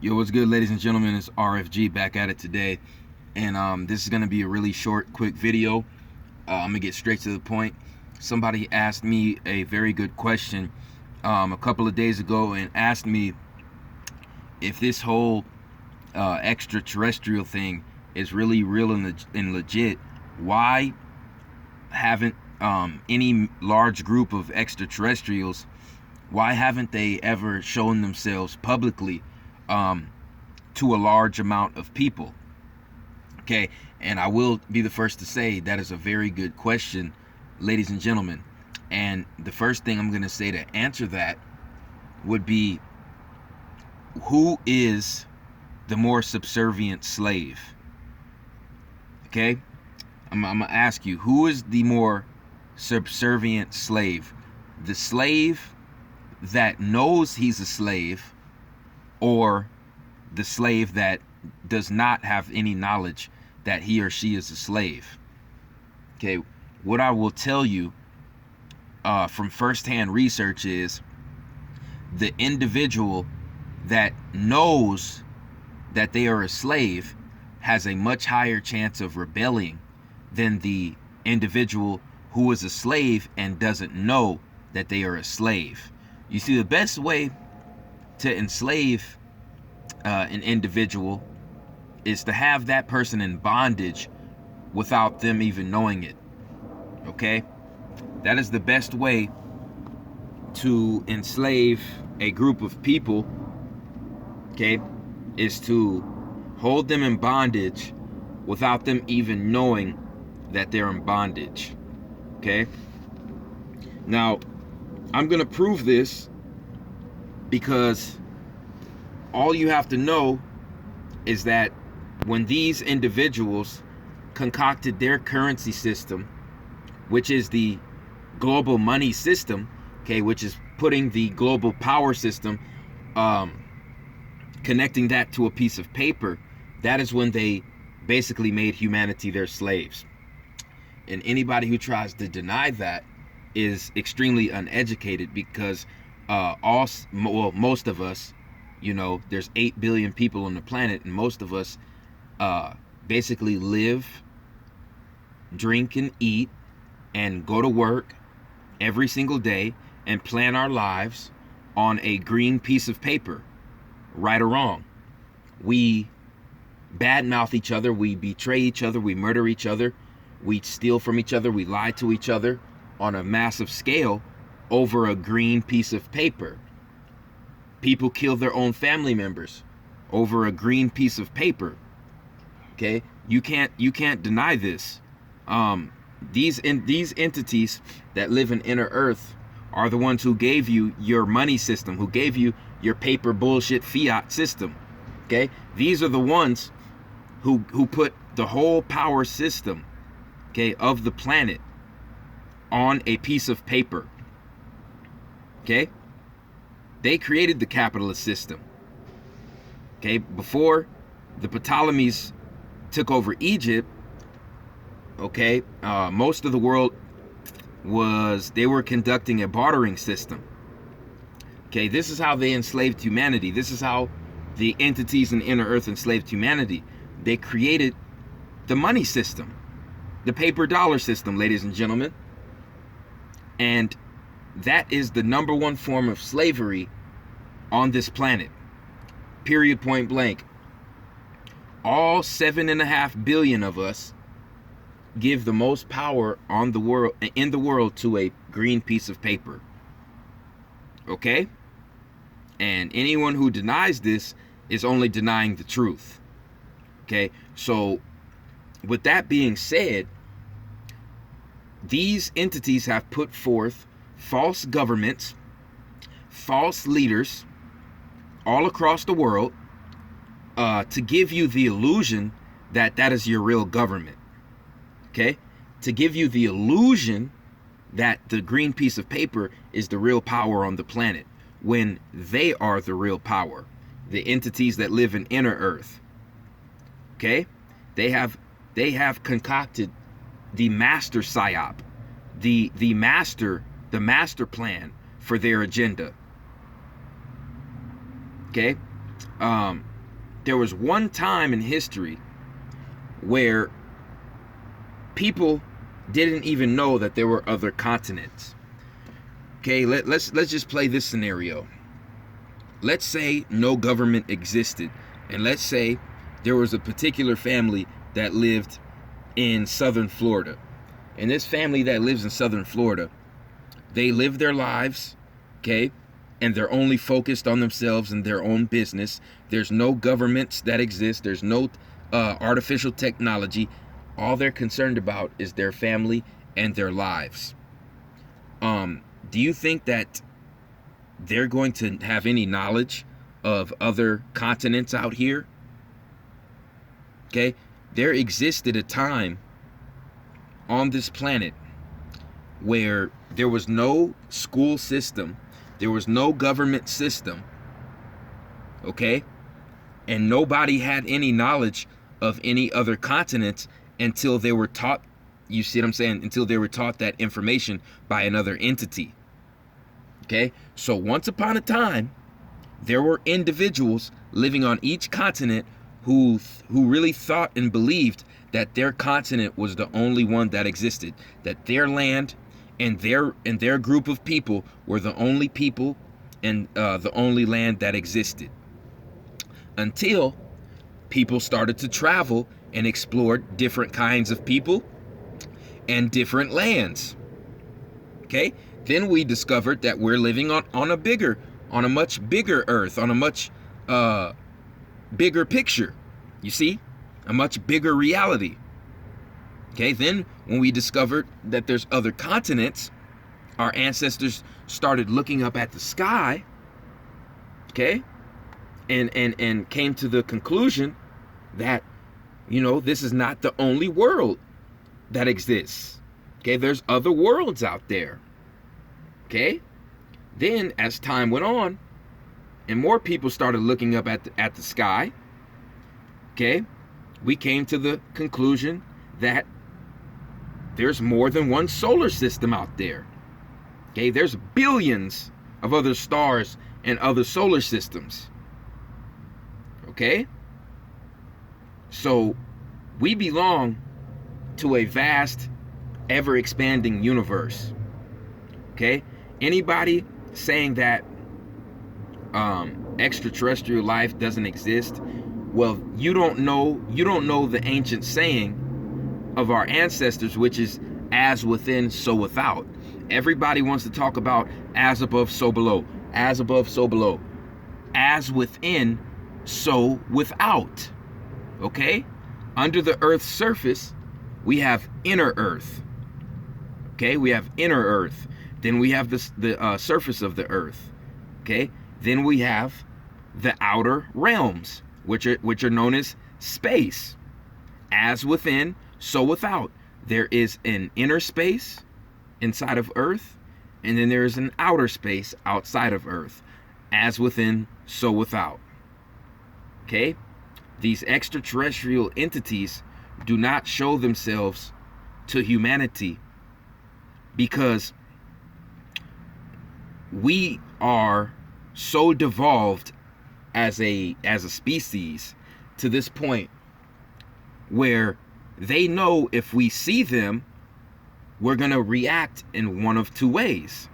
Yo, what's good, ladies and gentlemen? It's RFG back at it today, and this is gonna be a really short, quick video. I'm gonna get straight to the point. Somebody asked me a very good question a couple of days ago and asked me if this whole extraterrestrial thing is really real and legit. Why haven't any large group of extraterrestrials? Why haven't they ever shown themselves publicly to a large amount of people? Okay, and I will be the first to say that is a very good question, ladies and gentlemen. And the first thing I'm going to say to answer that would be, who is the more subservient slave? Okay, I'm going to ask you, who is the more subservient slave? The slave that knows he's a slave, or the slave that does not have any knowledge that he or she is a slave? Okay, what I will tell you from firsthand research is the individual that knows that they are a slave has a much higher chance of rebelling than the individual who is a slave and doesn't know that they are a slave. You see, the best way to enslave an individual is to have that person in bondage without them even knowing it. Okay, that is the best way to enslave a group of people. Okay, is to hold them in bondage without them even knowing that they're in bondage. Okay, now I'm gonna prove this because all you have to know is that when these individuals concocted their currency system, which is the global money system, okay, which is putting the global power system, connecting that to a piece of paper, that is when they basically made humanity their slaves. And anybody who tries to deny that is extremely uneducated, because most of us, you know, there's 8 billion people on the planet, and most of us basically live, drink, and eat, and go to work every single day and plan our lives on a green piece of paper, right or wrong. We badmouth each other, we betray each other, we murder each other, we steal from each other, we lie to each other on a massive scale over a green piece of paper. People kill their own family members over a green piece of paper. Okay, you can't deny this. These entities that live in inner Earth are the ones who gave you your money system, who gave you your paper bullshit fiat system. Okay, these are the ones who put the whole power system, okay, of the planet on a piece of paper. Okay, they created the capitalist system. Okay, before the Ptolemies took over Egypt, okay, most of the world they were conducting a bartering system. Okay, this is how they enslaved humanity. This is how the entities in inner Earth enslaved humanity. They created the money system, the paper dollar system, ladies and gentlemen. And that is the number one form of slavery on this planet. Period, point blank. All 7.5 billion of us give the most power in the world to a green piece of paper. Okay? And anyone who denies this is only denying the truth. Okay? So, with that being said, these entities have put forth false governments, false leaders all across the world to give you the illusion that that is your real government. Okay? To give you the illusion that the green piece of paper is the real power on the planet, when they are the real power, the entities that live in inner Earth. Okay? They have concocted the master psyop, the master plan for their agenda. Okay? there was one time in history where people didn't even know that there were other continents. Okay, let's just play this scenario. Let's say no government existed, and let's say there was a particular family that lived in southern Florida. And this family that lives in southern Florida, they live their lives, okay, and they're only focused on themselves and their own business. There's no governments that exist. There's no artificial technology. All they're concerned about is their family and their lives. Do you think that they're going to have any knowledge of other continents out here? Okay, there existed a time on this planet where there was no school system, there was no government system, okay, and nobody had any knowledge of any other continents until they were taught, you see what I'm saying, until they were taught that information by another entity. Okay, so once upon a time, there were individuals living on each continent who really thought and believed that their continent was the only one that existed, that their land and their group of people were the only people and the only land that existed. Until people started to travel and explore different kinds of people and different lands. Okay? Then we discovered that we're living on a much bigger earth, on a much bigger picture. You see? A much bigger reality. Okay, then when we discovered that there's other continents, our ancestors started looking up at the sky, okay, and came to the conclusion that, you know, this is not the only world that exists. Okay, there's other worlds out there. Okay, then as time went on and more people started looking up at the sky, okay, we came to the conclusion that there's more than one solar system out there. Okay, there's billions of other stars and other solar systems. Okay, so we belong to a vast, ever-expanding universe. Okay, anybody saying that extraterrestrial life doesn't exist, well, you don't know the ancient saying of our ancestors, which is as within, so without. Everybody wants to talk about as above, so below, as above, so below, as within, so without. Okay, under the earth's surface we have inner earth. Okay, we have inner earth. Then we have the surface of the earth. Okay, then we have the outer realms, which are known as space. As within, so without. There is an inner space inside of earth, and then there is an outer space outside of earth. As within, so without. Okay, these extraterrestrial entities do not show themselves to humanity because we are so devolved as a species to this point where they know if we see them, we're going to react in one of two ways.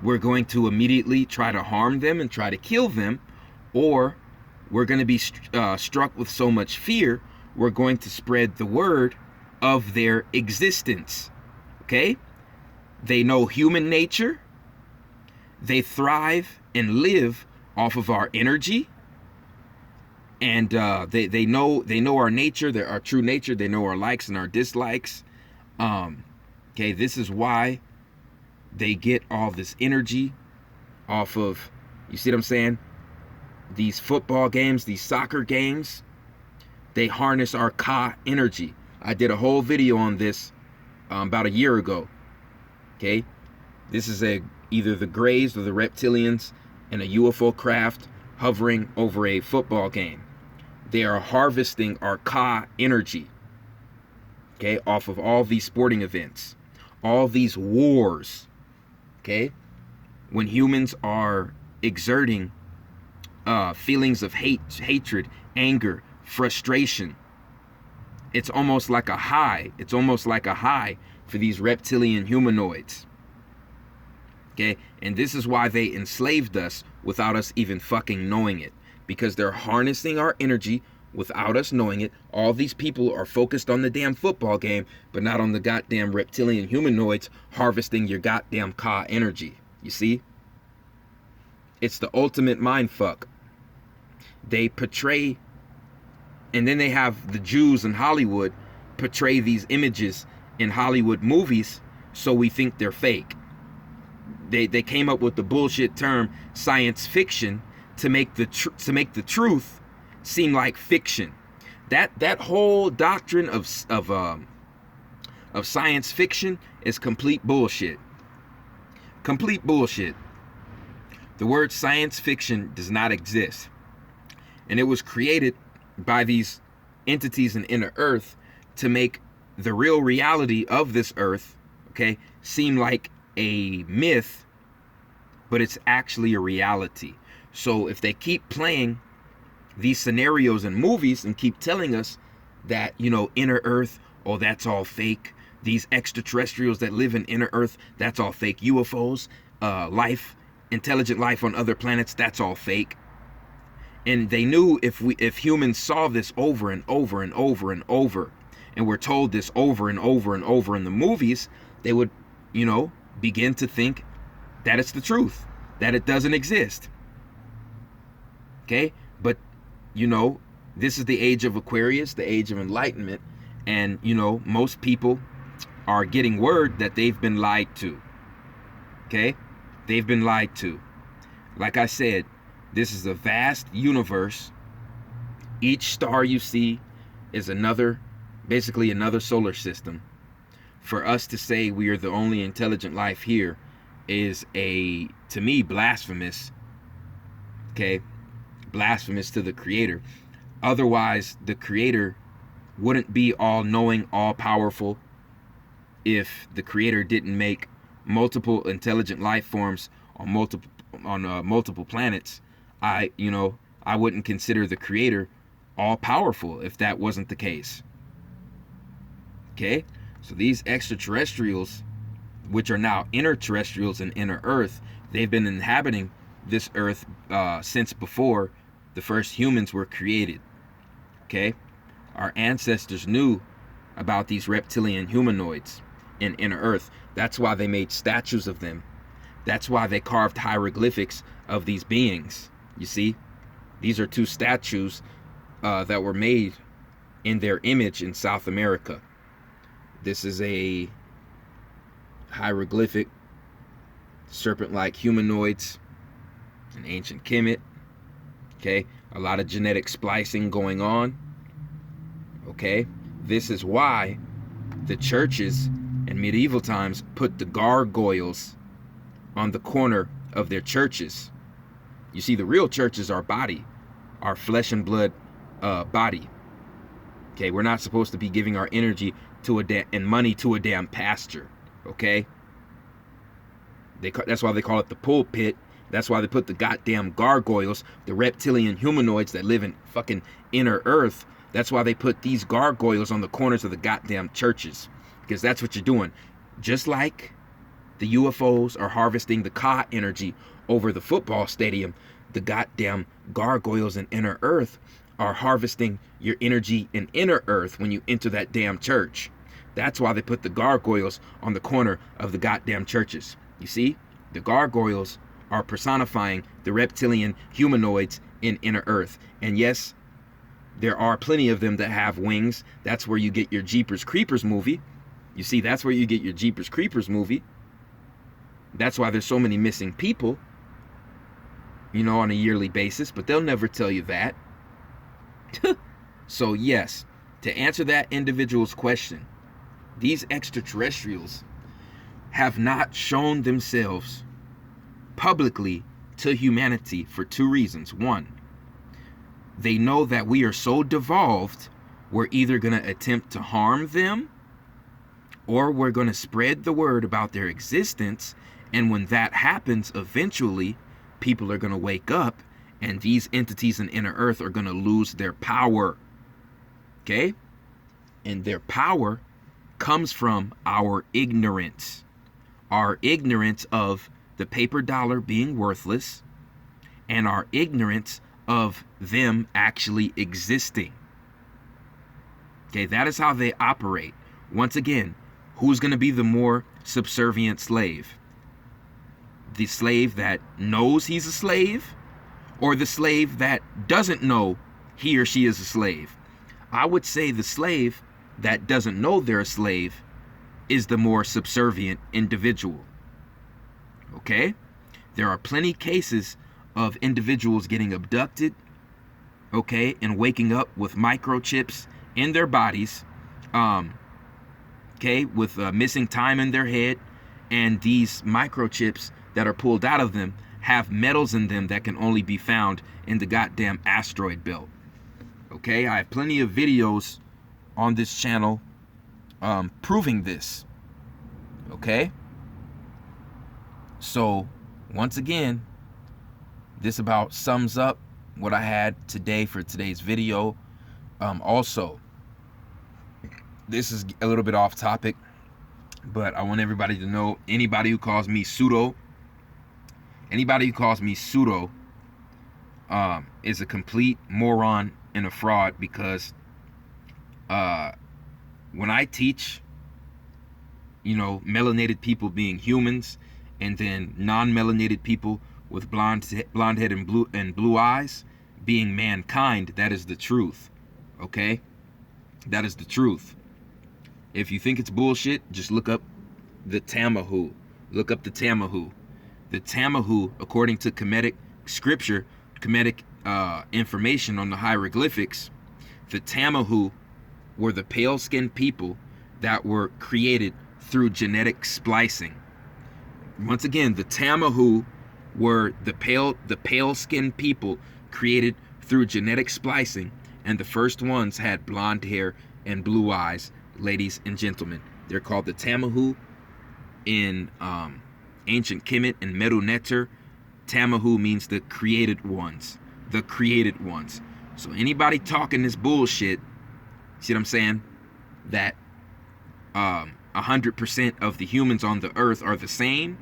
We're going to immediately try to harm them and try to kill them, or we're going to be struck with so much fear, we're going to spread the word of their existence. Okay? They know human nature. They thrive and live off of our energy. And they know our nature, our true nature. They know our likes and our dislikes. Okay, this is why they get all this energy off of, you see what I'm saying? These football games, these soccer games, they harness our Ka energy. I did a whole video on this about a year ago. Okay, this is either the Greys or the reptilians in a UFO craft hovering over a football game. They are harvesting our Ka energy, okay, off of all these sporting events, all these wars, okay? When humans are exerting feelings of hatred, anger, frustration. It's almost like a high. It's almost like a high for these reptilian humanoids. Okay? And this is why they enslaved us without us even fucking knowing it. Because they're harnessing our energy without us knowing it. All these people are focused on the damn football game, but not on the goddamn reptilian humanoids harvesting your goddamn Ka energy. You see? It's the ultimate mind fuck. They portray, and then they have the Jews in Hollywood portray these images in Hollywood movies so we think they're fake. They came up with the bullshit term science fiction to make the truth seem like fiction. That whole doctrine of science fiction is complete bullshit. Complete bullshit. The word science fiction does not exist. And it was created by these entities in inner earth to make the real reality of this earth, okay, seem like a myth, but it's actually a reality. So if they keep playing these scenarios in movies and keep telling us that, you know, inner earth, oh, that's all fake. These extraterrestrials that live in inner earth, that's all fake. UFOs, life, intelligent life on other planets, that's all fake. And they knew if humans saw this over and over and over and over, and were told this over and over and over in the movies, they would, you know, begin to think that it's the truth, that it doesn't exist. Okay? But, you know, this is the age of Aquarius, the age of enlightenment, and, you know, most people are getting word that they've been lied to. Okay? They've been lied to. Like I said, this is a vast universe. Each star you see is basically another solar system. For us to say we are the only intelligent life here is to me, blasphemous. Okay? Blasphemous to the Creator. Otherwise, the Creator wouldn't be all-knowing, all-powerful if the Creator didn't make multiple intelligent life forms on multiple planets. I wouldn't consider the Creator all-powerful if that wasn't the case. Okay? So these extraterrestrials, which are now interterrestrials in inner Earth, they've been inhabiting this Earth since before the first humans were created. Okay? Our ancestors knew about these reptilian humanoids in inner Earth. That's why they made statues of them. That's why they carved hieroglyphics of these beings. You see? These are two statues that were made in their image in South America. This is a hieroglyphic, serpent-like humanoids, an ancient Kemet. Okay? A lot of genetic splicing going on. Okay? This is why the churches in medieval times put the gargoyles on the corner of their churches. You see, the real church is our body, our flesh and blood body. Okay, we're not supposed to be giving our energy and money to a damn pastor. Okay, that's why they call it the pulpit. That's why they put the goddamn gargoyles, the reptilian humanoids that live in fucking inner Earth. That's why they put these gargoyles on the corners of the goddamn churches, because that's what you're doing. Just like the UFOs are harvesting the Ka energy over the football stadium, the goddamn gargoyles in inner Earth are harvesting your energy in inner Earth when you enter that damn church. That's why they put the gargoyles on the corner of the goddamn churches. You see, the gargoyles are personifying the reptilian humanoids in inner Earth. And yes, there are plenty of them that have wings. That's where you get your Jeepers Creepers movie. You see, that's where you get your Jeepers Creepers movie. That's why there's so many missing people, you know, on a yearly basis, but they'll never tell you that. So yes, to answer that individual's question, these extraterrestrials have not shown themselves publicly to humanity for two reasons. One, they know that we are so devolved, we're either going to attempt to harm them, or we're going to spread the word about their existence. And when that happens, eventually people are going to wake up And these entities in inner earth are going to lose their power. Okay? And their power comes from our ignorance. Our ignorance of the paper dollar being worthless, and our ignorance of them actually existing. Okay, that is how they operate. Once again, who's going to be the more subservient slave? The slave that knows he's a slave, or the slave that doesn't know he or she is a slave? I would say the slave that doesn't know they're a slave is the more subservient individual. Okay? There are plenty cases of individuals getting abducted, okay, and waking up with microchips in their bodies, okay, with missing time in their head, and these microchips that are pulled out of them have metals in them that can only be found in the goddamn asteroid belt. Okay, I have plenty of videos on this channel proving this. Okay, so once again, this about sums up what I had today for today's video. Also, this is a little bit off topic, but I want everybody to know, anybody who calls me pseudo is a complete moron and a fraud, because when I teach, you know, melanated people being humans, and then non-melanated people with blonde head and blue eyes being mankind, that is the truth. Okay, that is the truth. If you think it's bullshit, just look up the Tamahu. Look up the Tamahu. The Tamahu, according to Kemetic scripture, Kemetic information on the hieroglyphics, the Tamahu were the pale-skinned people that were created through genetic splicing. Once again, the Tamahu were the pale-skinned people created through genetic splicing, and the first ones had blonde hair and blue eyes, ladies and gentlemen. They're called the Tamahu in ancient Kemet and Medu Neter. Tamahu means the created ones. The created ones. So anybody talking this bullshit, see what I'm saying? That 100% of the humans on the earth are the same.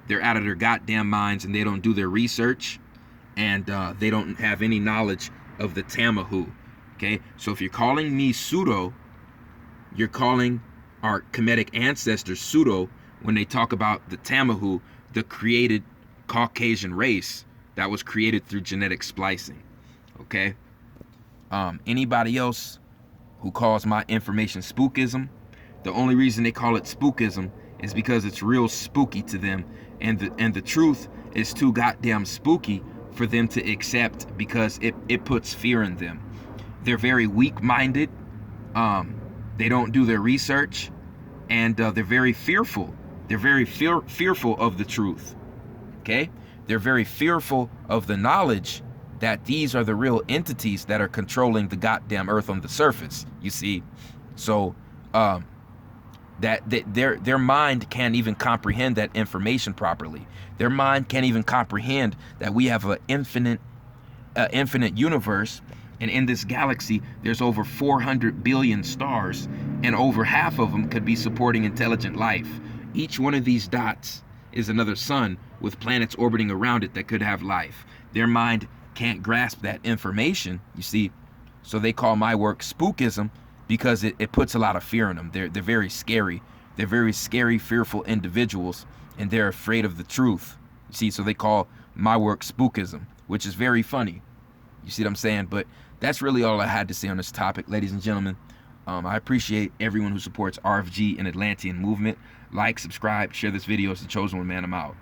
They're out of their goddamn minds, and they don't do their research, and they don't have any knowledge of the Tamahu. Okay, so if you're calling me pseudo, you're calling our Kemetic ancestors pseudo when they talk about the Tamahu, the created Caucasian race that was created through genetic splicing. Okay, anybody else who calls my information spookism, the only reason they call it spookism is because it's real spooky to them, and the truth is too goddamn spooky for them to accept, because it puts fear in them. They're very weak-minded. They don't do their research, and they're very fearful. They're very fearful of the truth. Okay? They're very fearful of the knowledge that these are the real entities that are controlling the goddamn earth on the surface. You see? So that their mind can't even comprehend that information properly. Their mind can't even comprehend that we have an infinite universe, and in this galaxy there's over 400 billion stars, and over half of them could be supporting intelligent life. Each one of these dots is another sun with planets orbiting around it that could have life. Their mind can't grasp that information, you see. So they call my work spookism, because it puts a lot of fear in them. They're very scary. They're very scary, fearful individuals, and they're afraid of the truth. You see, so they call my work spookism, which is very funny. You see what I'm saying? But that's really all I had to say on this topic, ladies and gentlemen. I appreciate everyone who supports RFG and Atlantean movement. Like, subscribe, share this video. It's the Chosen One, man. I'm out.